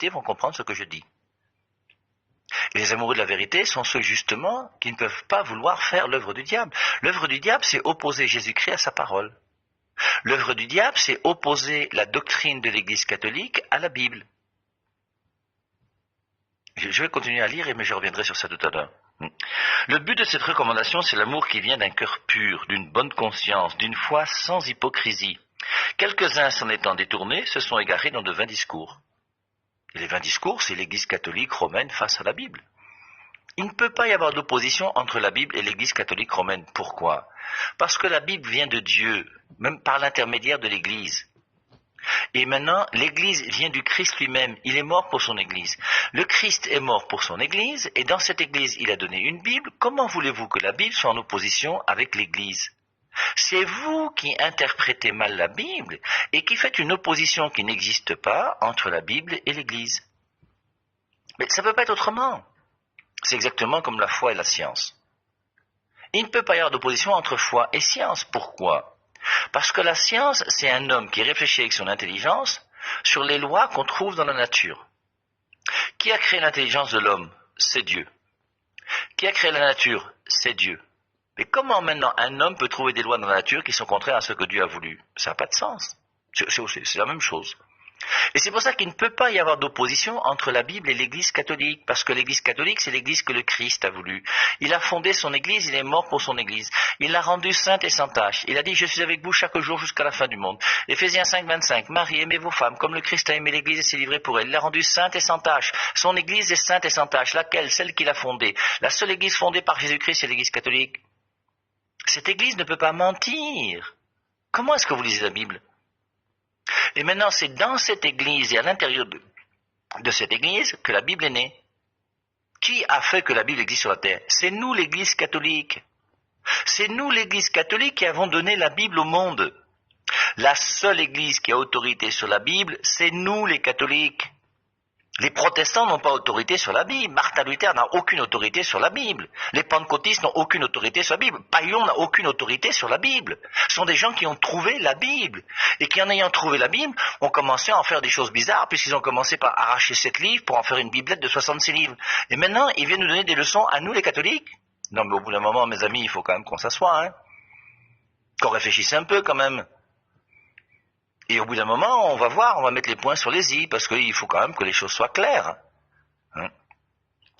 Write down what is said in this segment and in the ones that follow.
vérité vont comprendre ce que je dis. Et les amoureux de la vérité sont ceux justement qui ne peuvent pas vouloir faire l'œuvre du diable. L'œuvre du diable, c'est opposer Jésus-Christ à sa parole. L'œuvre du diable, c'est opposer la doctrine de l'Église catholique à la Bible. Je vais continuer à lire, mais je reviendrai sur ça tout à l'heure. Le but de cette recommandation, c'est l'amour qui vient d'un cœur pur, d'une bonne conscience, d'une foi sans hypocrisie. Quelques-uns s'en étant détournés se sont égarés dans de vains discours. Et les vains discours, c'est l'Église catholique romaine face à la Bible. Il ne peut pas y avoir d'opposition entre la Bible et l'Église catholique romaine. Pourquoi? Parce que la Bible vient de Dieu, même par l'intermédiaire de l'Église. Et maintenant, l'Église vient du Christ lui-même. Il est mort pour son Église. Le Christ est mort pour son Église, et dans cette Église, il a donné une Bible. Comment voulez-vous que la Bible soit en opposition avec l'Église? C'est vous qui interprétez mal la Bible et qui faites une opposition qui n'existe pas entre la Bible et l'Église. Mais ça ne peut pas être autrement. C'est exactement comme la foi et la science. Il ne peut pas y avoir d'opposition entre foi et science. Pourquoi? Parce que la science, c'est un homme qui réfléchit avec son intelligence sur les lois qu'on trouve dans la nature. Qui a créé l'intelligence de l'homme? C'est Dieu. Qui a créé la nature? C'est Dieu. Mais comment maintenant un homme peut trouver des lois dans la nature qui sont contraires à ce que Dieu a voulu? Ça n'a pas de sens. C'est la même chose. Et c'est pour ça qu'il ne peut pas y avoir d'opposition entre la Bible et l'Église catholique, parce que l'Église catholique, c'est l'Église que le Christ a voulu. Il a fondé son Église, il est mort pour son Église. Il l'a rendue sainte et sans tache. Il a dit, je suis avec vous chaque jour jusqu'à la fin du monde. Éphésiens 5, 25, Marie, aimez vos femmes, comme le Christ a aimé l'Église et s'est livré pour elle. Il l'a rendue sainte et sans tache. Son Église est sainte et sans tache. Laquelle? Celle qu'il a fondée. La seule Église fondée par Jésus-Christ, c'est l'Église catholique. Cette Église ne peut pas mentir. Comment est-ce que vous lisez la Bible? Et maintenant, c'est dans cette Église et à l'intérieur de cette Église que la Bible est née. Qui a fait que la Bible existe sur la terre? C'est nous, l'Église catholique. C'est nous, l'Église catholique, qui avons donné la Bible au monde. La seule Église qui a autorité sur la Bible, c'est nous, les catholiques. Les protestants n'ont pas autorité sur la Bible. Martin Luther n'a aucune autorité sur la Bible. Les pentecôtistes n'ont aucune autorité sur la Bible. Païon n'a aucune autorité sur la Bible. Ce sont des gens qui ont trouvé la Bible. Et qui, en ayant trouvé la Bible, ont commencé à en faire des choses bizarres, puisqu'ils ont commencé par arracher 7 livres pour en faire une biblette de 66 livres. Et maintenant, ils viennent nous donner des leçons à nous, les catholiques. Non, mais au bout d'un moment, mes amis, il faut quand même qu'on s'assoie, hein. Qu'on réfléchisse un peu, quand même. Et au bout d'un moment, on va voir, on va mettre les points sur les i, parce qu'il faut quand même que les choses soient claires. Hein?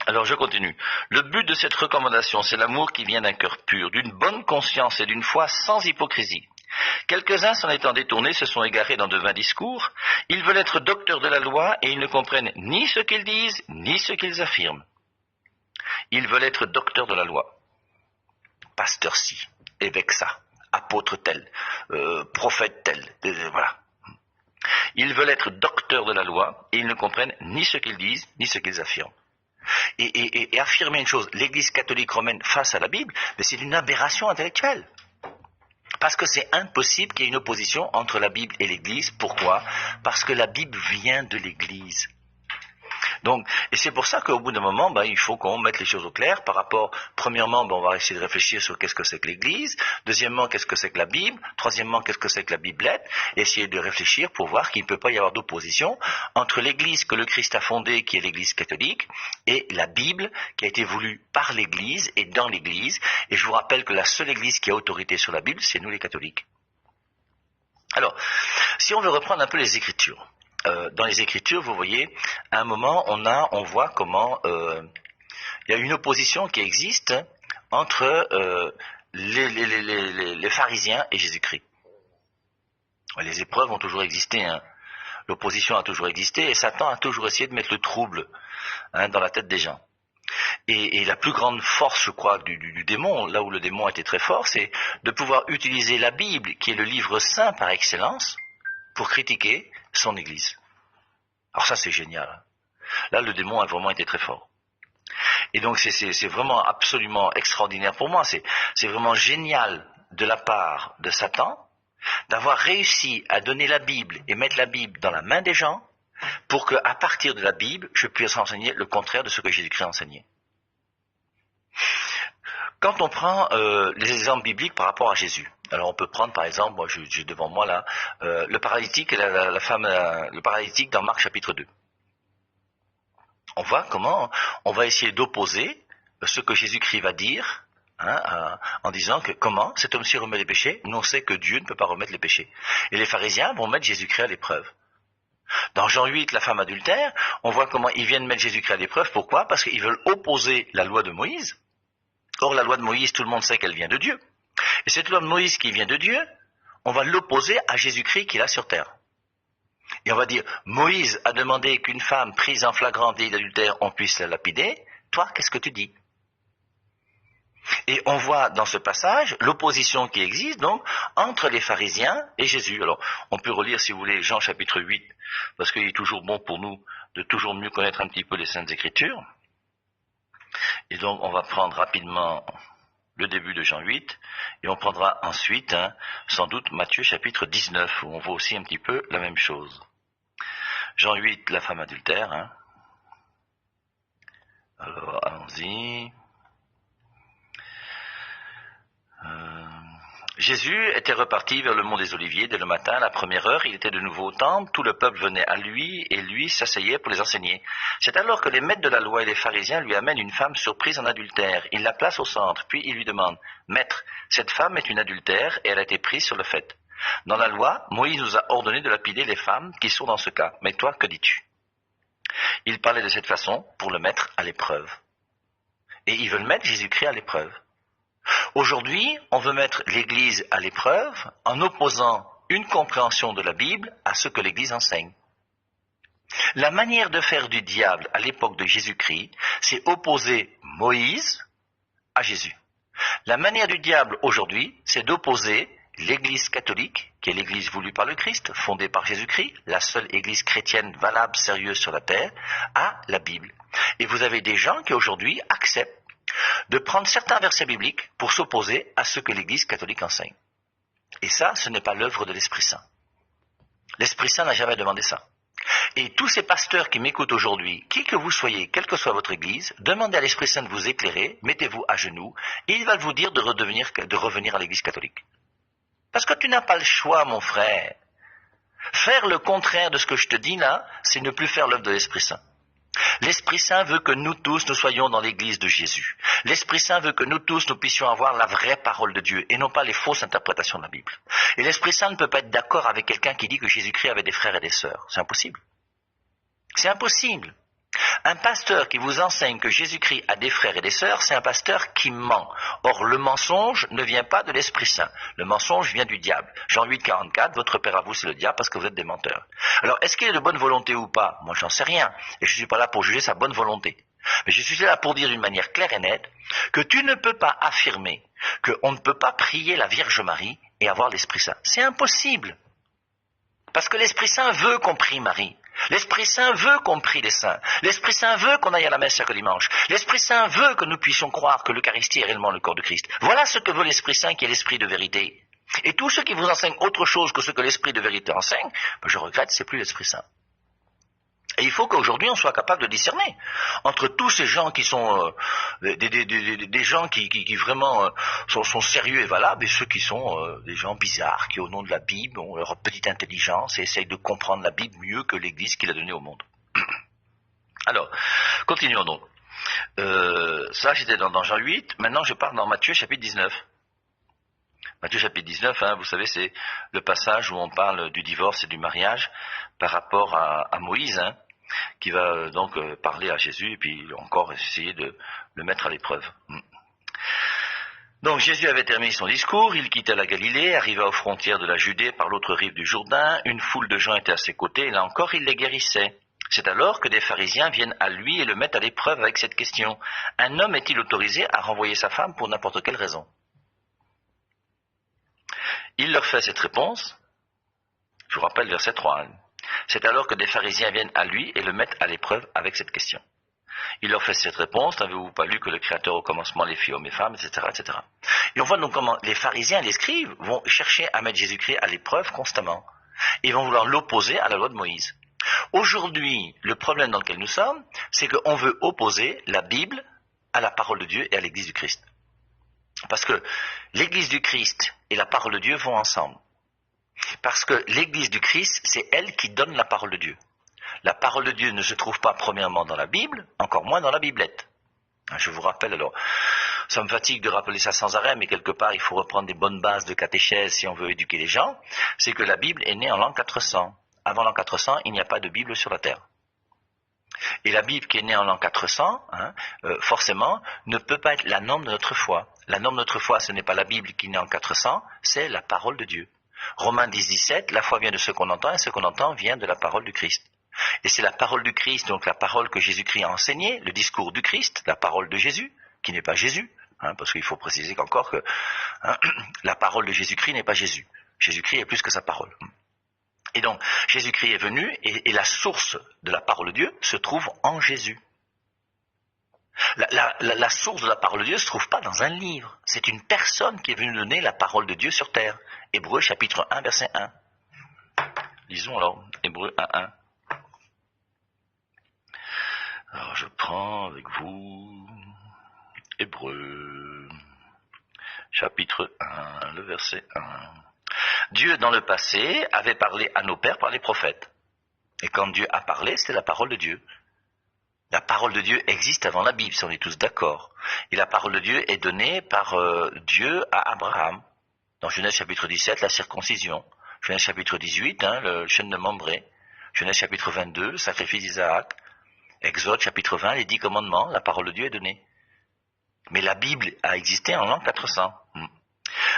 Alors je continue. Le but de cette recommandation, c'est l'amour qui vient d'un cœur pur, d'une bonne conscience et d'une foi sans hypocrisie. Quelques-uns, s'en étant détournés, se sont égarés dans de vains discours. Ils veulent être docteurs de la loi et ils ne comprennent ni ce qu'ils disent, ni ce qu'ils affirment. Ils veulent être docteurs de la loi. Pasteur ci, évêque ça, apôtre tel, prophète tel, voilà. Ils veulent être docteurs de la loi et ils ne comprennent ni ce qu'ils disent, ni ce qu'ils affirment. Et affirmer une chose, l'Église catholique romaine face à la Bible, mais c'est une aberration intellectuelle. Parce que c'est impossible qu'il y ait une opposition entre la Bible et l'Église. Pourquoi? Parce que la Bible vient de l'Église. Donc, et c'est pour ça qu'au bout d'un moment, il faut qu'on mette les choses au clair par rapport, premièrement, on va essayer de réfléchir sur qu'est-ce que c'est que l'Église, deuxièmement, qu'est-ce que c'est que la Bible, troisièmement, qu'est-ce que c'est que la Biblette, et essayer de réfléchir pour voir qu'il ne peut pas y avoir d'opposition entre l'Église que le Christ a fondée, qui est l'Église catholique, et la Bible, qui a été voulue par l'Église et dans l'Église, et je vous rappelle que la seule Église qui a autorité sur la Bible, c'est nous les catholiques. Alors, si on veut reprendre un peu les Écritures, dans les Écritures, vous voyez, à un moment, on voit comment il y a une opposition qui existe entre les pharisiens et Jésus-Christ. Les épreuves ont toujours existé, hein. L'opposition a toujours existé, et Satan a toujours essayé de mettre le trouble, hein, dans la tête des gens. Et la plus grande force, je crois, du démon, là où le démon était très fort, c'est de pouvoir utiliser la Bible, qui est le livre saint par excellence, pour critiquer son Église. Alors ça, c'est génial. Là, le démon a vraiment été très fort. Et donc, c'est vraiment absolument extraordinaire pour moi. C'est vraiment génial de la part de Satan d'avoir réussi à donner la Bible et mettre la Bible dans la main des gens pour qu'à partir de la Bible, je puisse enseigner le contraire de ce que Jésus-Christ a enseigné. Quand on prend les exemples bibliques par rapport à Jésus, alors on peut prendre par exemple, moi j'ai devant moi là, le paralytique et la femme, le paralytique dans Marc chapitre 2. on voit comment on va essayer d'opposer ce que Jésus-Christ va dire, en disant que comment cet homme-ci remet les péchés, nous on sait que Dieu ne peut pas remettre les péchés. Et les pharisiens vont mettre Jésus-Christ à l'épreuve. Dans Jean 8, la femme adultère, on voit comment ils viennent mettre Jésus-Christ à l'épreuve. Pourquoi? Parce qu'ils veulent opposer la loi de Moïse. Or, la loi de Moïse, tout le monde sait qu'elle vient de Dieu. Et cette loi de Moïse qui vient de Dieu, on va l'opposer à Jésus-Christ qui est là sur terre. Et on va dire, Moïse a demandé qu'une femme prise en flagrant délit d'adultère, on puisse la lapider. Toi, qu'est-ce que tu dis? Et on voit dans ce passage l'opposition qui existe donc entre les pharisiens et Jésus. Alors, on peut relire, si vous voulez, Jean chapitre 8, parce qu'il est toujours bon pour nous de toujours mieux connaître un petit peu les Saintes Écritures. Et donc, on va prendre rapidement le début de Jean 8, et on prendra ensuite, sans doute, Matthieu chapitre 19, où on voit aussi un petit peu la même chose. Jean 8, la femme adultère. Alors, allons-y. Jésus était reparti vers le mont des Oliviers dès le matin, à la première heure. Il était de nouveau au temple, tout le peuple venait à lui et lui s'asseyait pour les enseigner. C'est alors que les maîtres de la loi et les pharisiens lui amènent une femme surprise en adultère. Ils la placent au centre, puis ils lui demandent « Maître, cette femme est une adultère et elle a été prise sur le fait. Dans la loi, Moïse nous a ordonné de lapider les femmes qui sont dans ce cas. Mais toi, que dis-tu » Ils parlaient de cette façon pour le mettre à l'épreuve. Et ils veulent mettre Jésus-Christ à l'épreuve. Aujourd'hui, on veut mettre l'Église à l'épreuve en opposant une compréhension de la Bible à ce que l'Église enseigne. La manière de faire du diable à l'époque de Jésus-Christ, c'est opposer Moïse à Jésus. La manière du diable aujourd'hui, c'est d'opposer l'Église catholique, qui est l'Église voulue par le Christ, fondée par Jésus-Christ, la seule Église chrétienne valable, sérieuse sur la terre, à la Bible. Et vous avez des gens qui aujourd'hui acceptent de prendre certains versets bibliques pour s'opposer à ce que l'Église catholique enseigne. Et ça, ce n'est pas l'œuvre de l'Esprit Saint. L'Esprit Saint n'a jamais demandé ça. Et tous ces pasteurs qui m'écoutent aujourd'hui, qui que vous soyez, quelle que soit votre Église, demandez à l'Esprit Saint de vous éclairer, mettez-vous à genoux, et il va vous dire de revenir à l'Église catholique. Parce que tu n'as pas le choix, mon frère. Faire le contraire de ce que je te dis là, c'est ne plus faire l'œuvre de l'Esprit Saint. L'Esprit Saint veut que nous tous, nous soyons dans l'Église de Jésus. L'Esprit Saint veut que nous tous, nous puissions avoir la vraie parole de Dieu et non pas les fausses interprétations de la Bible. Et l'Esprit Saint ne peut pas être d'accord avec quelqu'un qui dit que Jésus-Christ avait des frères et des sœurs. C'est impossible. C'est impossible. Un pasteur qui vous enseigne que Jésus-Christ a des frères et des sœurs, c'est un pasteur qui ment. Or, le mensonge ne vient pas de l'Esprit Saint. Le mensonge vient du diable. Jean 8, 44, votre père à vous, c'est le diable parce que vous êtes des menteurs. Alors, est-ce qu'il est de bonne volonté ou pas? Moi, j'en sais rien. Et je ne suis pas là pour juger sa bonne volonté. Mais je suis là pour dire d'une manière claire et nette que tu ne peux pas affirmer qu'on ne peut pas prier la Vierge Marie et avoir l'Esprit Saint. C'est impossible. Parce que l'Esprit Saint veut qu'on prie Marie. L'Esprit Saint veut qu'on prie les saints. L'Esprit Saint veut qu'on aille à la messe chaque dimanche. L'Esprit Saint veut que nous puissions croire que l'Eucharistie est réellement le corps de Christ. Voilà ce que veut l'Esprit Saint qui est l'Esprit de vérité. Et tous ceux qui vous enseignent autre chose que ce que l'Esprit de vérité enseigne, je regrette, c'est plus l'Esprit Saint. Et il faut qu'aujourd'hui on soit capable de discerner entre tous ces gens qui sont des gens qui vraiment sont sérieux et valables et ceux qui sont des gens bizarres qui au nom de la Bible ont leur petite intelligence et essayent de comprendre la Bible mieux que l'Église qu'il a donnée au monde. Alors, continuons donc. Ça j'étais dans Jean 8, maintenant je pars dans Matthieu chapitre 19. Matthieu chapitre 19, vous savez, c'est le passage où on parle du divorce et du mariage par rapport à Moïse, qui va donc parler à Jésus et puis encore essayer de le mettre à l'épreuve. Donc Jésus avait terminé son discours, il quitta la Galilée, arriva aux frontières de la Judée par l'autre rive du Jourdain, une foule de gens était à ses côtés et là encore il les guérissait. C'est alors que des pharisiens viennent à lui et le mettent à l'épreuve avec cette question. Un homme est-il autorisé à renvoyer sa femme pour n'importe quelle raison? Il leur fait cette réponse, je vous rappelle verset 3. C'est alors que des pharisiens viennent à lui et le mettent à l'épreuve avec cette question. Il leur fait cette réponse, n'avez-vous pas lu que le Créateur au commencement les fit hommes et femmes, etc., etc. Et on voit donc comment les pharisiens, les scribes, vont chercher à mettre Jésus-Christ à l'épreuve constamment. Ils vont vouloir l'opposer à la loi de Moïse. Aujourd'hui, le problème dans lequel nous sommes, c'est qu'on veut opposer la Bible à la parole de Dieu et à l'Église du Christ. Parce que l'Église du Christ et la parole de Dieu vont ensemble. Parce que l'Église du Christ, c'est elle qui donne la parole de Dieu. La parole de Dieu ne se trouve pas premièrement dans la Bible, encore moins dans la Biblette. Je vous rappelle alors, ça me fatigue de rappeler ça sans arrêt, mais quelque part il faut reprendre des bonnes bases de catéchèse si on veut éduquer les gens, c'est que la Bible est née en l'an 400. Avant l'an 400, il n'y a pas de Bible sur la terre. Et la Bible qui est née en l'an 400, forcément, ne peut pas être la norme de notre foi. La norme de notre foi, ce n'est pas la Bible qui est née en 400, c'est la parole de Dieu. Romains 10, 17, la foi vient de ce qu'on entend, et ce qu'on entend vient de la parole du Christ. Et c'est la parole du Christ, donc la parole que Jésus-Christ a enseignée, le discours du Christ, la parole de Jésus, qui n'est pas Jésus, parce qu'il faut préciser qu'encore que la parole de Jésus-Christ n'est pas Jésus. Jésus-Christ est plus que sa parole. Et donc, Jésus-Christ est venu, et la source de la parole de Dieu se trouve en Jésus. La source de la parole de Dieu ne se trouve pas dans un livre. C'est une personne qui est venue donner la parole de Dieu sur terre. Hébreux chapitre 1, verset 1. Lisons alors, Hébreux 1, 1. Alors je prends avec vous Hébreux chapitre 1, le verset 1. Dieu dans le passé avait parlé à nos pères par les prophètes. Et quand Dieu a parlé, c'était la parole de Dieu. La parole de Dieu existe avant la Bible, si on est tous d'accord. Et la parole de Dieu est donnée par Dieu à Abraham. Dans Genèse chapitre 17, la circoncision. Genèse chapitre 18, le chêne de Mambré. Genèse chapitre 22, le sacrifice d'Isaac. Exode chapitre 20, les 10 commandements, la parole de Dieu est donnée. Mais la Bible a existé en l'an 400.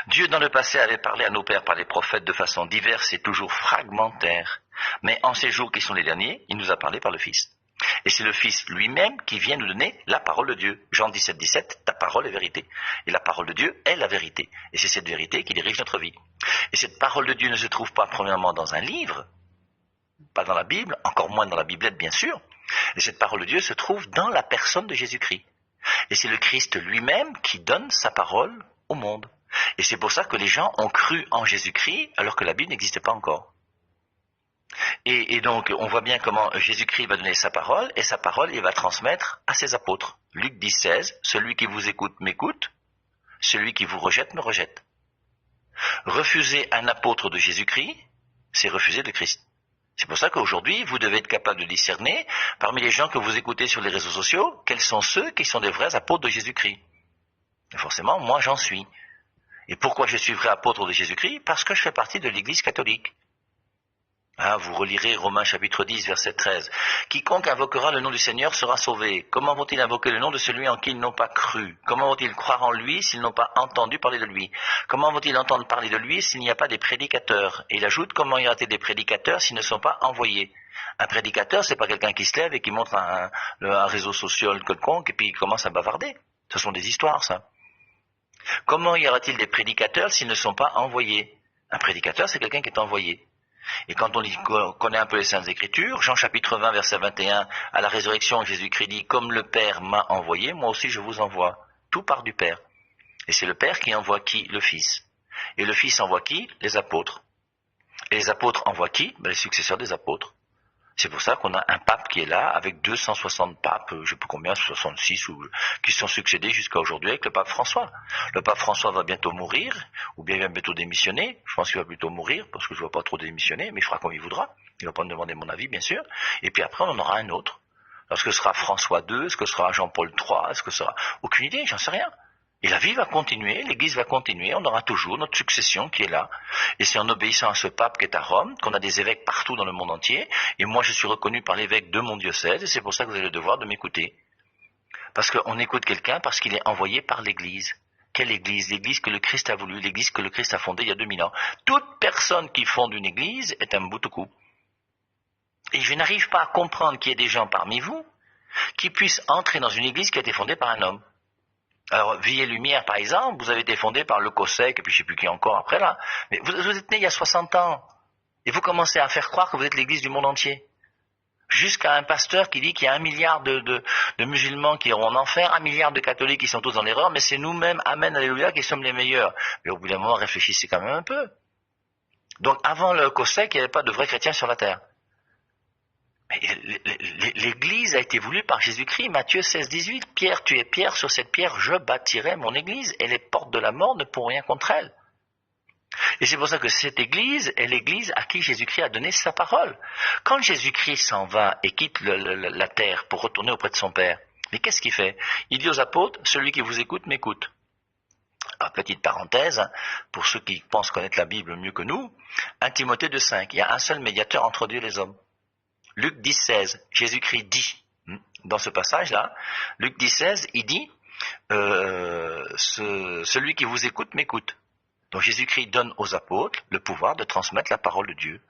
Dieu dans le passé avait parlé à nos pères par les prophètes de façon diverse et toujours fragmentaire. Mais en ces jours qui sont les derniers, il nous a parlé par le Fils. Et c'est le Fils lui-même qui vient nous donner la parole de Dieu. Jean 17, 17, ta parole est vérité. Et la parole de Dieu est la vérité. Et c'est cette vérité qui dirige notre vie. Et cette parole de Dieu ne se trouve pas premièrement dans un livre, pas dans la Bible, encore moins dans la Biblette bien sûr. Et cette parole de Dieu se trouve dans la personne de Jésus-Christ. Et c'est le Christ lui-même qui donne sa parole au monde. Et c'est pour ça que les gens ont cru en Jésus-Christ alors que la Bible n'existait pas encore. Et donc, on voit bien comment Jésus-Christ va donner sa parole, et sa parole, il va transmettre à ses apôtres. Luc 10, 16, celui qui vous écoute m'écoute, celui qui vous rejette me rejette. Refuser un apôtre de Jésus-Christ, c'est refuser le Christ. C'est pour ça qu'aujourd'hui, vous devez être capable de discerner, parmi les gens que vous écoutez sur les réseaux sociaux, quels sont ceux qui sont des vrais apôtres de Jésus-Christ. Et forcément, moi j'en suis. Et pourquoi je suis vrai apôtre de Jésus-Christ? Parce que je fais partie de l'Église catholique. Vous relirez Romains chapitre 10, verset 13. Quiconque invoquera le nom du Seigneur sera sauvé. Comment vont-ils invoquer le nom de celui en qui ils n'ont pas cru? Comment vont-ils croire en lui s'ils n'ont pas entendu parler de lui? Comment vont-ils entendre parler de lui s'il n'y a pas des prédicateurs? Et il ajoute, comment y aura-t-il des prédicateurs s'ils ne sont pas envoyés? Un prédicateur, c'est pas quelqu'un qui se lève et qui montre un réseau social quelconque et puis il commence à bavarder. Ce sont des histoires, ça. Comment y aura-t-il des prédicateurs s'ils ne sont pas envoyés? Un prédicateur, c'est quelqu'un qui est envoyé. Et quand on connaît un peu les Saintes Écritures, Jean chapitre 20, verset 21, à la résurrection, Jésus-Christ dit, comme le Père m'a envoyé, moi aussi je vous envoie. Tout part du Père. Et c'est le Père qui envoie qui? Le Fils. Et le Fils envoie qui? Les apôtres. Et les apôtres envoient qui? Les successeurs des apôtres. C'est pour ça qu'on a un pape qui est là, avec 260 papes, je ne sais plus combien, 66, qui sont succédés jusqu'à aujourd'hui avec le pape François. Le pape François va bientôt mourir, ou bien il va bientôt démissionner. Je pense qu'il va plutôt mourir, parce que je ne vois pas trop démissionner, mais il fera comme il voudra. Il ne va pas me demander mon avis, bien sûr. Et puis après, on en aura un autre. Est-ce que ce sera François II? Est-ce que ce sera Jean-Paul III? Est-ce que ce sera... Aucune idée, j'en sais rien. Et la vie va continuer, l'Église va continuer, on aura toujours notre succession qui est là. Et c'est en obéissant à ce pape qui est à Rome, qu'on a des évêques partout dans le monde entier, et moi je suis reconnu par l'évêque de mon diocèse, et c'est pour ça que vous avez le devoir de m'écouter. Parce qu'on écoute quelqu'un parce qu'il est envoyé par l'Église. Quelle Église? L'Église que le Christ a voulu, l'Église que le Christ a fondée il y a 2000 ans. Toute personne qui fonde une Église est un boutoukou. Et je n'arrive pas à comprendre qu'il y ait des gens parmi vous qui puissent entrer dans une Église qui a été fondée par un homme. Alors, Vie et Lumière, par exemple, vous avez été fondé par Le Cossec, et puis je ne sais plus qui encore après là. Mais vous êtes né il y a 60 ans. Et vous commencez à faire croire que vous êtes l'Église du monde entier. Jusqu'à un pasteur qui dit qu'il y a 1 milliard de musulmans qui iront en enfer, 1 milliard de catholiques qui sont tous dans l'erreur, mais c'est nous-mêmes, amen, alléluia, qui sommes les meilleurs. Mais au bout d'un moment, réfléchissez quand même un peu. Donc, avant Le Cossec, il n'y avait pas de vrais chrétiens sur la terre. L'Église a été voulue par Jésus-Christ, Matthieu 16, 18. Pierre, tu es pierre, sur cette pierre je bâtirai mon Église, et les portes de la mort ne pourront rien contre elle. Et c'est pour ça que cette Église est l'Église à qui Jésus-Christ a donné sa parole. Quand Jésus-Christ s'en va et quitte la terre pour retourner auprès de son Père, mais qu'est-ce qu'il fait? Il dit aux apôtres, celui qui vous écoute m'écoute. Alors, petite parenthèse, pour ceux qui pensent connaître la Bible mieux que nous, 1 Timothée 2,5, il y a un seul médiateur entre Dieu et les hommes. Luc 10,16, Jésus-Christ dit, dans ce passage-là, Luc 10,16, il dit, celui qui vous écoute m'écoute. Donc Jésus-Christ donne aux apôtres le pouvoir de transmettre la parole de Dieu.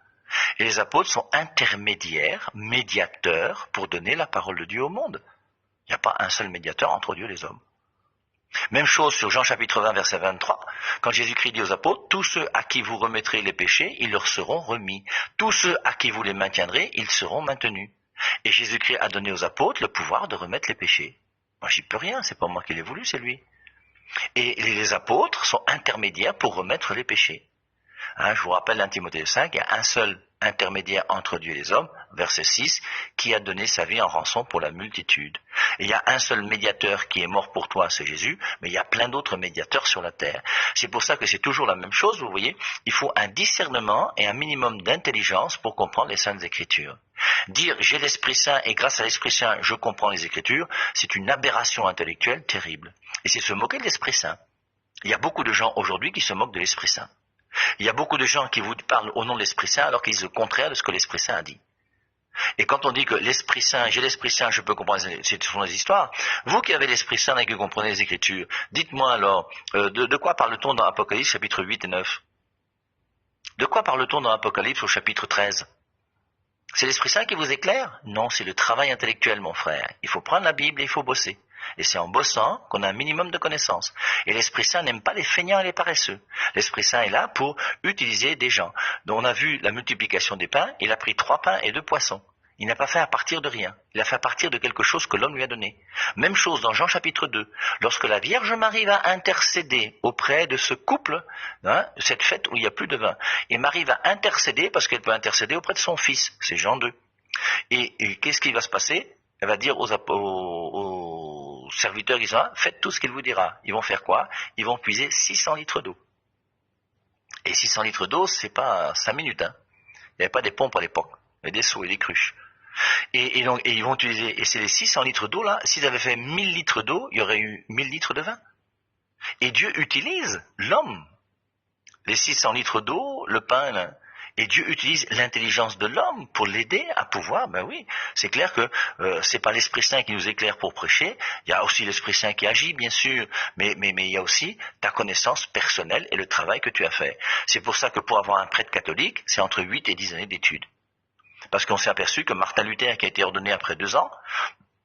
Et les apôtres sont intermédiaires, médiateurs, pour donner la parole de Dieu au monde. Il n'y a pas un seul médiateur entre Dieu et les hommes. Même chose sur Jean chapitre 20, verset 23, quand Jésus-Christ dit aux apôtres, tous ceux à qui vous remettrez les péchés, ils leur seront remis. Tous ceux à qui vous les maintiendrez, ils seront maintenus. Et Jésus-Christ a donné aux apôtres le pouvoir de remettre les péchés. Moi, j'y peux rien, c'est pas moi qui l'ai voulu, c'est lui. Et les apôtres sont intermédiaires pour remettre les péchés. Je vous rappelle 1 Timothée 5, il y a un seul intermédiaire entre Dieu et les hommes, verset 6, qui a donné sa vie en rançon pour la multitude. Et il y a un seul médiateur qui est mort pour toi, c'est Jésus, mais il y a plein d'autres médiateurs sur la terre. C'est pour ça que c'est toujours la même chose, vous voyez, il faut un discernement et un minimum d'intelligence pour comprendre les Saintes Écritures. Dire j'ai l'Esprit Saint et grâce à l'Esprit Saint je comprends les Écritures, c'est une aberration intellectuelle terrible. Et c'est se moquer de l'Esprit Saint. Il y a beaucoup de gens aujourd'hui qui se moquent de l'Esprit Saint. Il y a beaucoup de gens qui vous parlent au nom de l'Esprit Saint alors qu'ils disent le contraire de ce que l'Esprit Saint a dit. Et quand on dit que l'Esprit Saint, j'ai l'Esprit Saint, je peux comprendre, ce sont des histoires. Vous qui avez l'Esprit Saint et qui comprenez les Écritures, dites-moi alors, de quoi parle-t-on dans Apocalypse chapitre 8 et 9? De quoi parle-t-on dans Apocalypse au chapitre 13? C'est l'Esprit Saint qui vous éclaire? Non, c'est le travail intellectuel, mon frère. Il faut prendre la Bible et il faut bosser. Et c'est en bossant qu'on a un minimum de connaissances. Et l'Esprit Saint n'aime pas les feignants et les paresseux. L'Esprit Saint est là pour utiliser des gens. Donc on a vu la multiplication des pains, il a pris 3 pains et 2 poissons. Il n'a pas fait à partir de rien. Il a fait à partir de quelque chose que l'homme lui a donné. Même chose dans Jean chapitre 2. Lorsque la Vierge Marie va intercéder auprès de ce couple, cette fête où il n'y a plus de vin, et Marie va intercéder parce qu'elle peut intercéder auprès de son fils. C'est Jean 2. Et qu'est-ce qui va se passer? Elle va dire aux serviteurs qui sont là, faites tout ce qu'il vous dira. Ils vont faire quoi? Ils vont puiser 600 litres d'eau. Et 600 litres d'eau, c'est pas 5 minutes. Il n'y avait pas des pompes à l'époque. Il y avait des seaux et des cruches. Et donc, ils vont utiliser, et c'est les 600 litres d'eau là, s'ils avaient fait 1000 litres d'eau, il y aurait eu 1000 litres de vin. Et Dieu utilise l'homme. Les 600 litres d'eau, le pain, là, et Dieu utilise l'intelligence de l'homme pour l'aider à pouvoir, ben oui, c'est clair que c'est pas l'Esprit Saint qui nous éclaire pour prêcher, il y a aussi l'Esprit Saint qui agit, bien sûr, mais il y a aussi ta connaissance personnelle et le travail que tu as fait. C'est pour ça que pour avoir un prêtre catholique, c'est entre 8 et 10 années d'études. Parce qu'on s'est aperçu que Martin Luther, qui a été ordonné après 2 ans,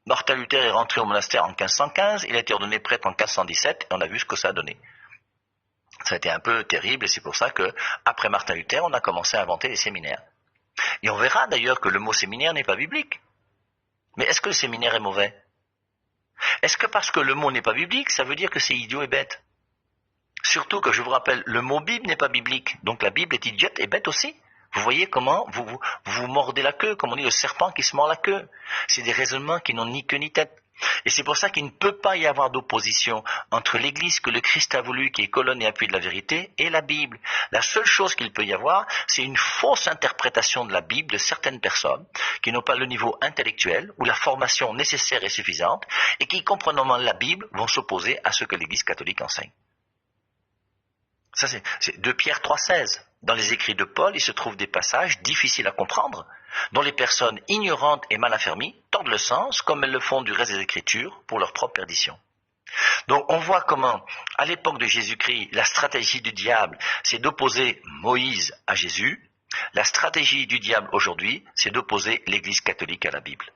Martin Luther est rentré au monastère en 1515, il a été ordonné prêtre en 1517, et on a vu ce que ça a donné. Ça a été un peu terrible, et c'est pour ça que, après Martin Luther, on a commencé à inventer les séminaires. Et on verra d'ailleurs que le mot séminaire n'est pas biblique. Mais est-ce que le séminaire est mauvais? Est-ce que parce que le mot n'est pas biblique, ça veut dire que c'est idiot et bête? Surtout que, je vous rappelle, le mot Bible n'est pas biblique, donc la Bible est idiote et bête aussi. Vous voyez comment vous mordez la queue, comme on dit le serpent qui se mord la queue. C'est des raisonnements qui n'ont ni queue ni tête. Et c'est pour ça qu'il ne peut pas y avoir d'opposition entre l'Église que le Christ a voulu, qui est colonne et appui de la vérité, et la Bible. La seule chose qu'il peut y avoir, c'est une fausse interprétation de la Bible de certaines personnes qui n'ont pas le niveau intellectuel ou la formation nécessaire et suffisante, et qui, comprenant mal la Bible, vont s'opposer à ce que l'Église catholique enseigne. Ça, c'est 2 Pierre 3,16. Dans les écrits de Paul, il se trouve des passages difficiles à comprendre, dont les personnes ignorantes et mal affermies tordent le sens, comme elles le font du reste des Écritures, pour leur propre perdition. Donc on voit comment, à l'époque de Jésus-Christ, la stratégie du diable, c'est d'opposer Moïse à Jésus. La stratégie du diable aujourd'hui, c'est d'opposer l'Église catholique à la Bible.